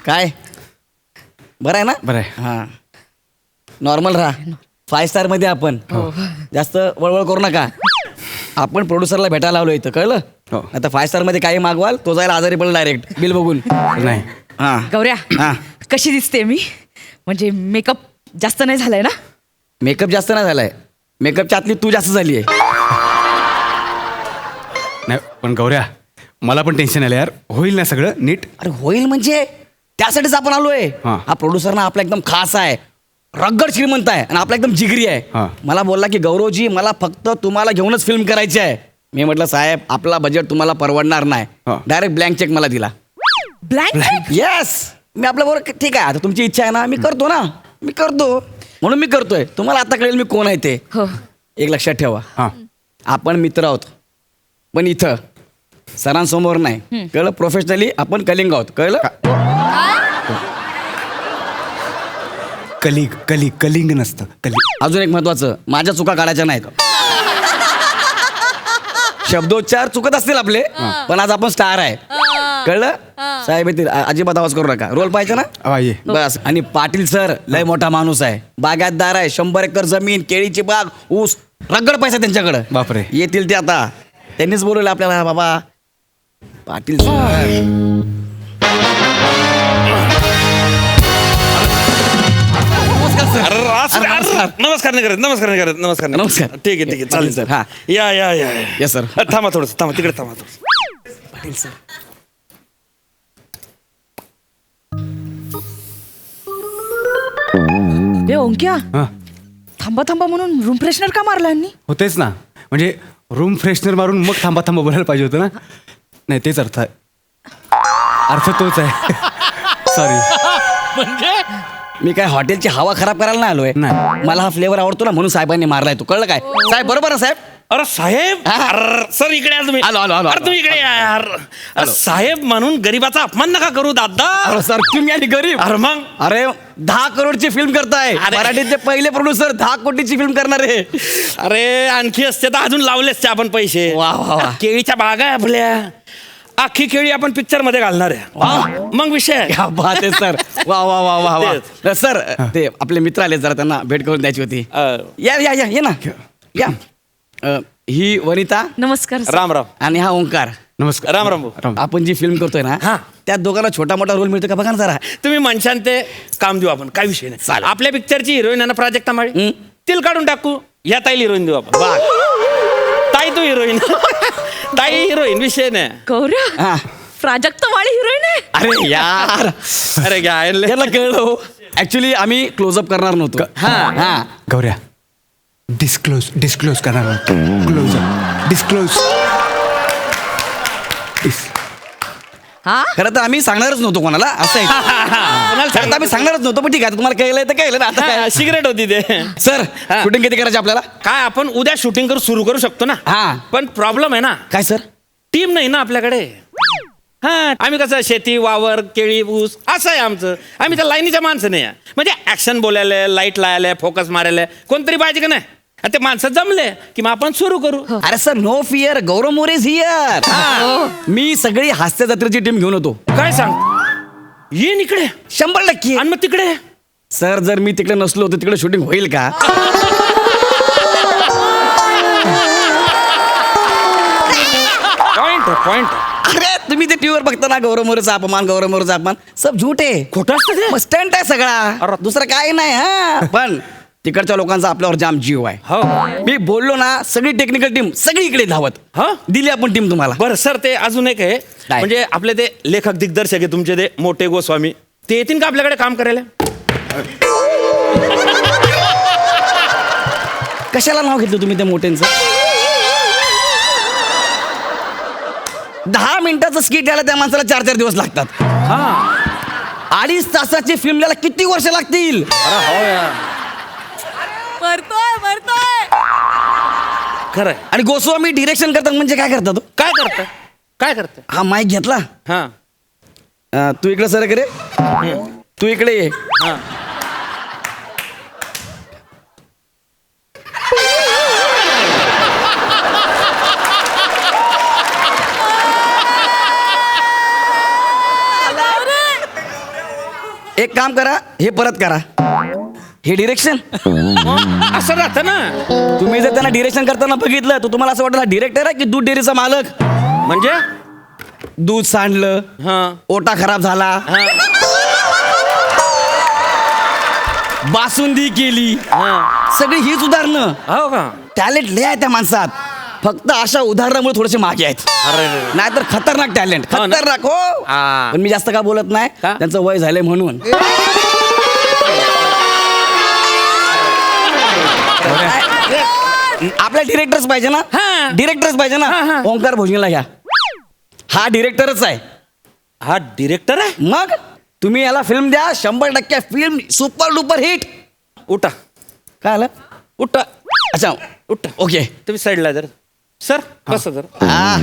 काय बरं आहे ना? बरं आहे. हां नॉर्मल राहा. 5 स्टार मध्ये आपण जास्त वळवळ करू नका. आपण प्रोड्युसरला भेटायला आलो इथं कळलं. हो. आता 5 स्टार मध्ये काही मागवाल तो जायला आजारी पडेल डायरेक्ट बिल बघून. नाही हां गौऱ्या हां कशी दिसते मी? म्हणजे मेकअप जास्त नाही झालाय ना? मेकअप जास्त नाही झालाय. मेकअपच्या आतली तू जास्त झाली आहे. नाही पण गौऱ्या मला पण टेन्शन आलं यार. होईल ना सगळं नीट? अरे होईल म्हणजे त्यासाठीच आपण आलोय. हां. हा प्रोड्युसर ना आपला एकदम खास आहे. रगड श्रीमंत आहे आणि आपला एकदम जिगरी आहे. हां. मला बोलला की गौरवजी मला फक्त तुम्हाला घेऊनच फिल्म करायची आहे. मी म्हटलं साहेब आपला बजेट तुम्हाला परवडणार नाही. हां. डायरेक्ट ब्लँक चेक मला दिला. ब्लँक? येस मी आपल्या बरोबर ठीक आहे आता तुमची इच्छा आहे ना मी करतो ना मी करतो म्हणून मी करतोय. तुम्हाला आता कळेल मी कोण आहे ते. हो. एक लक्षात ठेवा हां आपण मित्र आहोत पण इथं सरांसमोर नाही कळलं. प्रोफेशनली आपण कलिंग आहोत कळलं. कलिंग नसतं कलिंग. अजून एक महत्वाचं माझ्या चुका काढायच्या नाहीत. शब्दोच्चार चुकत असतील आपले पण आज आपण स्टार आहे कळलं. साहेब येतील अजिबात आवाज करू नका. रोल पाहिजे ना ये बस. आणि पाटील सर लय मोठा माणूस आहे. बागायतदार आहे. 100 एकर जमीन केळीची बाग ऊस रगड पैसा त्यांच्याकडे. बापरे. येतील ते आता. त्यांनीच बोलवलं आपल्याला बाबा पाटील सर. नमस्कार नाही करत नमस्कार नाही करत नमस्कार नाही. नमस्कार. ठीक आहे ठीक आहे चालेल सर. सर. हा या या या येस सर. थांबा थोडंसं थांबा तिकडे थांबा थोडंसं. पाटील सर ए ओंक्या हां थांबा थांबा म्हणून रूम फ्रेशनर का मारला यांनी? होतेच ना. म्हणजे रूम फ्रेशनर मारून मग थांबा थांबा बोलायला पाहिजे होतं ना. नाही तेच अर्थ आहे. अर्थ तोच आहे. सॉरी. म्हणजे मी काय हॉटेलची हवा खराब करायला नाही आलोय. नाही. मला हा फ्लेवर आवडतो ना म्हणून साहेबांनी मारलाय. तू कळलं काय साहेब बरोबर ना साहेब. अरे साहेब हा. अरे सर इकडे या तुम्ही. आलो, आलो, आलो, अरे आलो. तुम्ही इकडे या यार. अरे साहेब म्हणून गरीबाचा अपमान नका करू दादा. अरे सर तुम्ही आणि गरीब. अरे मग अरे 10 करोडची फिल्म करताय. अरे. मराठीचे पहिले प्रोड्युसर 10 कोटीची फिल्म करणार आहे. अरे आणखी असते तर अजून लावले असते आपण पैसे. वा, वा, वा. केळीच्या बागा आहे आपल्या. अख्खी केळी आपण पिक्चर मध्ये घालणार आहे. मग विषय क्या बात आहे सर. वा वा वा वा वा. सर ते आपले मित्र आले जरा त्यांना भेट करून द्यायची होती. या या या ये ना या. ही वनिता नमस्कार सर. राम राम आणि हा ओंकार. नमस्कार. राम राम भाऊ. राम. आपण जी फिल्म करतोय ना हा. त्या दोघांना छोटा मोठा रोल मिळतो का बघा ना जरा. तुम्ही मनशान ते काम देऊ आपण काय विषय नाही. चालेल. आपल्या पिक्चरची हिरोईन आहे ना प्राजक्ता माळी तिल काढून टाकू. या ताईला हिरोईन देऊ आपण. ताई तू हिरोईन. ताई हिरोईन विषय नाही. गौऱ्या हा. प्राजक्त माळी हिरोईन आहे. अरे यार अरे घ्या आणले. याला कळलं. ऍक्च्युली आम्ही क्लोजअप करणार नव्हतो. हा हा गौऱ्या डिस्क्लोज करणार. Close disclose. हा खरं तर आम्ही सांगणारच नव्हतो कोणाला असं आहे. खरं तर आम्ही सांगणारच नव्हतो पण ठीक आहे तुम्हाला कळलंय तर कळलं ना आता काय. सिगरेट होती ते. सर शूटिंग किती करायची आपल्याला. काय आपण उद्या शूटिंग करू सुरू करू शकतो ना. हा. पण प्रॉब्लेम आहे ना काय सर. टीम नाही ना आपल्याकडे. हा आम्ही कसं शेती वावर केळी ऊस असं आहे आमचं. आम्ही त्या लाईनीच्या माणसं नाही आहे. म्हणजे ऍक्शन बोलायला लाईट लायला फोकस मारायला कोणतरी पाहिजे का नाही. आणि ते माणसं जमले की मग आपण सुरू करू. अरे sir no fear Gaurav More is here. मी सगळी हास्य जत्रेची टीम घेऊन होतो. काय सांग येईन इकडे 100%. आणि मग तिकडे सर जर मी तिकडे नसलो तर तिकडे शूटिंग होईल का. पॉइंट अरे तुम्ही ते टीव्हीवर बघता ना गौरव मोरेचा अपमान सब झूट आहे. खोटं असतं ते. स्टंट आहे सगळा दुसरं काय नाही. हा पण तिकडच्या लोकांचा आपल्यावर जाम जीव आहे. हो मी बोललो ना सगळी टेक्निकल टीम सगळी इकडे धावत. हा दिली आपण टीम तुम्हाला. बरं सर ते अजून एक आहे काय? म्हणजे आपले ते लेखक दिग्दर्शक आहे तुमचे ते मोठे गोस्वामी ते येतील का आपल्याकडे काम करायला. कशाला नाव घेतलं तुम्ही त्या मोठ्यांचं. 10 मिनिटाचं स्किट यायला त्या माणसाला 4-4 दिवस लागतात. हा 2.5 तासाची फिल्म यायला किती वर्ष लागतील. अरे हो यार मरतोय खरंय. आणि गोस्वामी डिरेक्शन करतात म्हणजे काय करतात. काय करत हा माईक घेतला. हा तू इकडे सर करे तू इकडे ये. हा एक काम करा, हे परत करा. हे डिरेक्शन. असं राहतं ना. तुम्ही जर त्यांना डिरेक्शन करताना बघितलं तर तुम्हाला असं वाटलं हा डिरेक्टर आहे की दूध डेअरीचा मालक. म्हणजे दूध सांडलं, हा ओटा खराब झाला, हा बासुंदी केली, हा सगळी हीच उदाहरणं. हो का. टॅलेंट लय आहे त्या माणसात, फक्त अशा उदाहरणामुळे थोडेसे मागे आहेत. अरे नाहीतर खतरनाक टॅलेंट, हो ना? खतरनाक हो. हा. पण मी जास्त का बोलत नाही, का? त्यांचं वय झालंय म्हणून. आपल्या डिरेक्टर्स पाहिजे ना, हा. डिरेक्टर्स पाहिजे ना. हा, हा. ओंकार भोजनीला घ्या, हा डिरेक्टरच आहे. हा डिरेक्टर आहे. मग तुम्ही याला फिल्म द्या, 100% फिल्म सुपर डुपर हिट. उठा काय आलं? उठा अच्छा, उठा. ओके. तुम्ही साईडला जर सर बस जर. हा.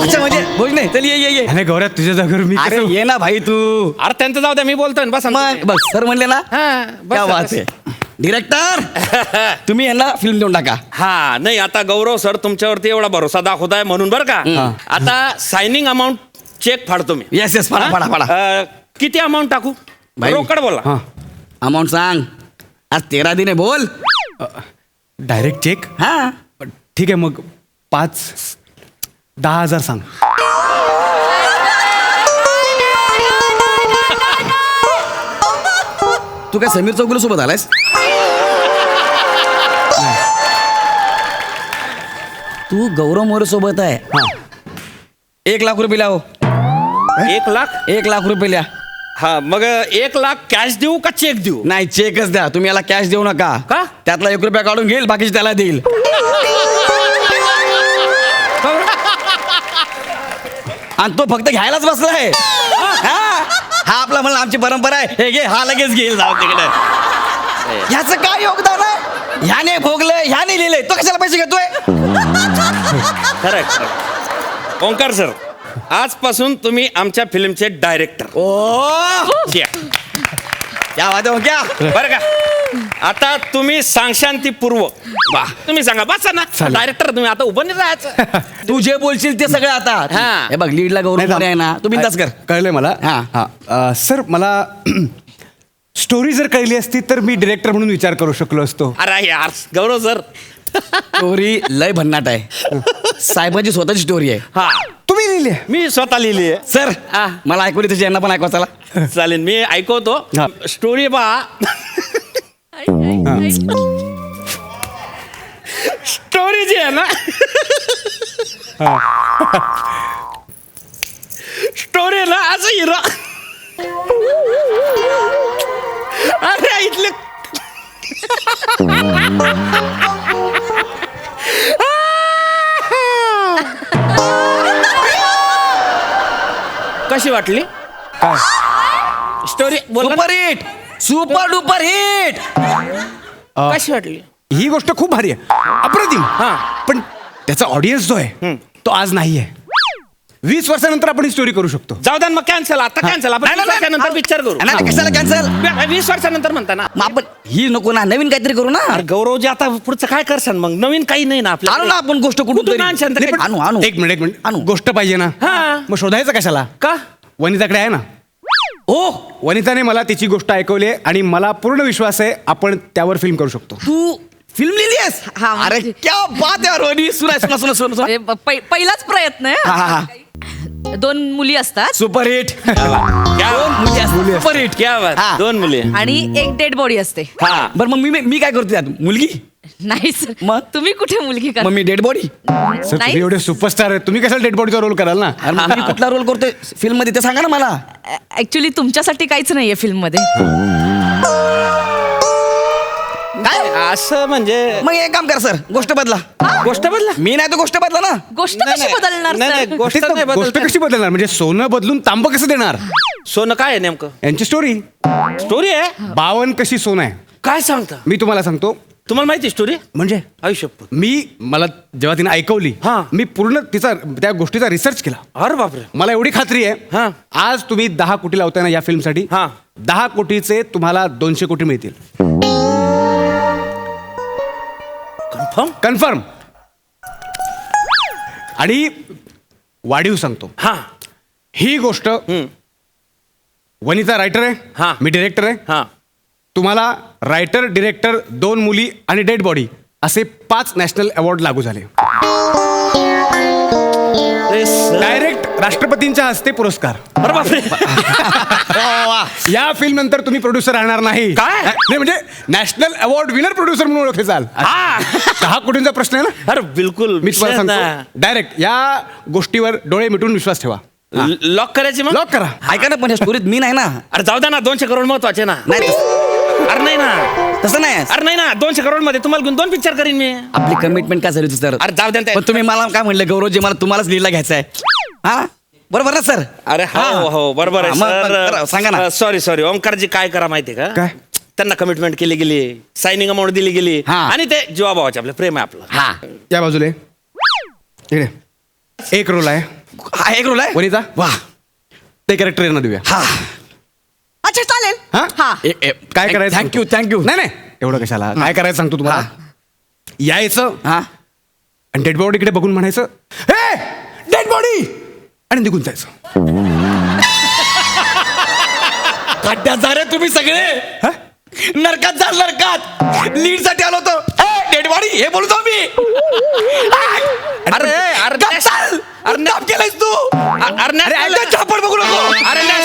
अच्छा म्हणजे भोजने, चल ये ये ये. नाही गौऱ्या, तुझ्या जागेवर मी अरे कसं- ये ना भाई तू. अरे त्यांचं जाऊ द्या, मी बोलतोय ना, बस मग बघ सर म्हणले ना, हा, बस, क्या बात बस. आहे. डिरेक्टर तुम्ही यांना फिल्म देऊन टाका. हा नाही, आता गौरव सर तुमच्यावरती एवढा भरोसा दाखवत आहे म्हणून बरं का. आता सायनिंग अमाऊंट चेक फाडतो मी. येस येस, फाडा फाडा फाडा. किती अमाऊंट टाकू? भाई. रोकड बोला. हा अमाऊंट सांग. आज 13 दिन आहे, बोल. Direct check. हा ठीक आहे मग 10,000 सांग. तू काय समीर चौगुले सोबत आलायस? तू गौरव मोरे सोबत आहे. हा 1 लाख रुपये लाव. 1 लाख. 1 लाख रुपये लिहा. हा मग 1 लाख कॅश देऊ का चेक देऊ? नाही, चेकच द्या. तुम्ही याला कॅश देऊ नका. का? त्यातला 1 रुपया काढून घेईल, बाकीचे त्याला देईल. आणि तो फक्त घ्यायलाच बसलाय. हा आपला म्हणून आमची परंपरा आहे. हे घे, हा लगेच घेईल, जाऊ तिकडे. ह्याचं काय योगदान आहे? ह्याने भोगलंय, ह्याने लिहिलंय, तो कशाला पैसे घेतोय? खरंय. ओंकार सर, आजपासून तुम्ही आमच्या फिल्मचे डायरेक्टर. ओ क्या बात आहे, क्या बरं का. आता तुम्ही सांगशांती पूर्व. वा. तुम्ही सांगा, बसा ना. चालेल. डायरेक्टर तुम्ही आता उभं नाही राहायचं. तू जे बोलशील ते सगळं आता. हा. हे बघ, लीडला गौरव मोरे आहे ना, तू बिंदास कर. कळलंय मला. हा. हा सर, मला स्टोरी जर कळली असती तर मी डिरेक्टर म्हणून विचार करू शकलो असतो. अरे यार गौरव सर. स्टोरी लय भन्नाट आहे. साहेबांची स्वतःची स्टोरी आहे. हा तुम्ही लिहिले. मी स्वतः लिहिली आहे. सर हा. मला ऐकू दे, त्याची यांना पण ऐकवा चला. चालेल, मी ऐकवतो. हा. स्टोरी पहा. स्टोरी जी आहे ना, स्टोरी ना असं हिरो. अरे इथले कशी वाटली स्टोरी? बोल super hit, super duper hit. कशी वाटली? ही गोष्ट खूप भारी आहे, अप्रतिम. हा. पण त्याचा ऑडियन्स जो आहे तो आज नाही आहे. 20 वर्षानंतर आपण ही स्टोरी करू शकतो. जाऊ द्या मग, कॅन्सल आता, कॅन्सल. आपण 20 वर्षानंतर पिक्चर करू. नाही, कशाला कॅन्सल? 20 वर्षानंतर म्हणता ना. मग आपण ही नको ना, नवीन काहीतरी करू ना. अरे गौरवजी, आता पुढचं काय करसान मग? नवीन काही नाही ना आपल्या. आणू ना आपण गोष्ट कुठून कुठून तरी. आणशाल तर नाही, पण काही- आणू आणू. एक मिनिट आणू. गोष्ट पाहिजे ना. हा. मग शोधायचं कशाला? का? वनिताकडे आहे ना. ओ वनिताने मला तिची गोष्ट ऐकवली आहे आणि मला पूर्ण विश्वास आहे आपण त्यावर फिल्म करू शकतो. तू फिल्म लिहिली आहेस? हा, अरे म्हणजे- क्या बात आहे रोनी. सुना सुना सुना सुना सुना. अरे, पहिलाच प्रयत्न हा, हा, हा. आहे. 2 मुली असतात सुपर हिट. क्या सुपर हिट. क्या बात. हा. 2 मुली. आणि एक डेड बॉडी असते. हा. बरं मग मी काय करतो त्यात? मुलगी? नाही सर, मग? तुम्ही कुठे मुलगी मग करा? मी डेड बॉडी. सर तुम्ही नाही एवढे सुपरस्टार आहेत, तुम्ही कशाला डेड बॉडीचा रोल कराल ना. अरे मग मी कुठला रोल करतोय फिल्म मध्ये ते सांगा ना मला. ऍक्च्युली तुमच्यासाठी काहीच नाहीये फिल्म मध्ये. काय? असं म्हणजे मग एक काम कर सर, गोष्ट बदला. गोष्ट बदला. मी नाही तर गोष्ट बदला ना. गोष्ट नाही, कशी नाही. बदलणार नाही, नाही, सर? गोष्ट तेच तर, नाही गोष्ट बदलता. कशी बदलणार? म्हणजे सोनं बदलून तांबं कसं देणार? सोनं काय आहे नेमकं? यांची स्टोरी. स्टोरी आहे. 52 कशी सोनं आहे. काय सांगता? मी तुम्हाला सांगतो. तुम्हाला माहिती स्टोरी? म्हणजे आयुष्य. मला जेव्हा तिने ऐकवली, हा. मी पूर्ण त्या गोष्टीचा रिसर्च केला. अरे बापरे. मला एवढी खात्री आहे, हा. आज तुम्ही 10 कोटी लावताय ना या फिल्मसाठी. हा. 10 कोटीचे तुम्हाला 200 कोटी मिळतील. कन्फर्म? कन्फर्म. आणि वाढीव सांगतो, हा. ही गोष्ट वनिता रायटर आहे हा. मी डिरेक्टर आहे. हा तुम्हाला रायटर डिरेक्टर 2 मुली आणि डेड बॉडी असे 5 नॅशनल अवॉर्ड लागू झाले. अरे sir. डायरेक्ट राष्ट्रपतींच्या हस्ते पुरस्कार. अरे बापरे. वा, वा. या फिल्म नंतर तुम्ही प्रोड्युसर राहणार नाही. काय? नाही म्हणजे नॅशनल अवॉर्ड विनर प्रोड्युसर म्हणून ओळखले जाल. हा 10 कोटींचा प्रश्न आहे ना. अरे बिलकुल मी तुम्हाला सांगतो डायरेक्ट या गोष्टीवर डोळे मिटून विश्वास ठेवा. लॉक करायची मग. लॉक करा. ऐका ना पण ह्या स्टोरीत मी नाही ना. अरे जाऊ द्या ना 200 करोड महत्वाचे ना. नाही अरे नाही ना तसं नाही. अरे नाही ना 200 करोड मध्ये तुम्हाला घेऊन 2 पिक्चर करीन मी. आपली कमिटमेंट काय झाली होती सर? अरे जाऊ द्या ना पण तुम्ही मला काय म्हणले गौरवजी मला तुम्हालाच लीडला घ्यायचं आहे. हा बरोबर ना सर? अरे हो हो बरोबर हा, मग करा, सांगा ना. आहे सॉरी ओंकारजी काय करा माहितीये का काय? त्यांना कमिटमेंट केली गेली सायनिंग अमाऊंट दिली गेली हा. आणि ते जीवाभावाचे आपलं प्रेम आहे आपलं. हा या बाजूला ये. इकडे 1 रोल आहे. हा एक रोल आहे. वनिता वा ते कॅरेक्टर यांना देऊया. हा अच्छा चालेल हा? हा काय करायचं थँक्यू थँक्यू. नाही नाही एवढं कशाला काय करायचं सांगतो तुम्हाला. यायचं हा आणि डेड बॉडीकडे बघून म्हणायचं हे डेड बॉडी आणि निघून जायचं. खड्ड्यात जा रे तुम्ही सगळे. हा? नरकात जा नरकात. लीड साठी आलो होतो. डेड बॉडी हे बोलतो मी. अरे गप्प चाल. अरे मुद्दाम केलंयस तू. अरे अरे नाही झापड बघू नको. अरे नाही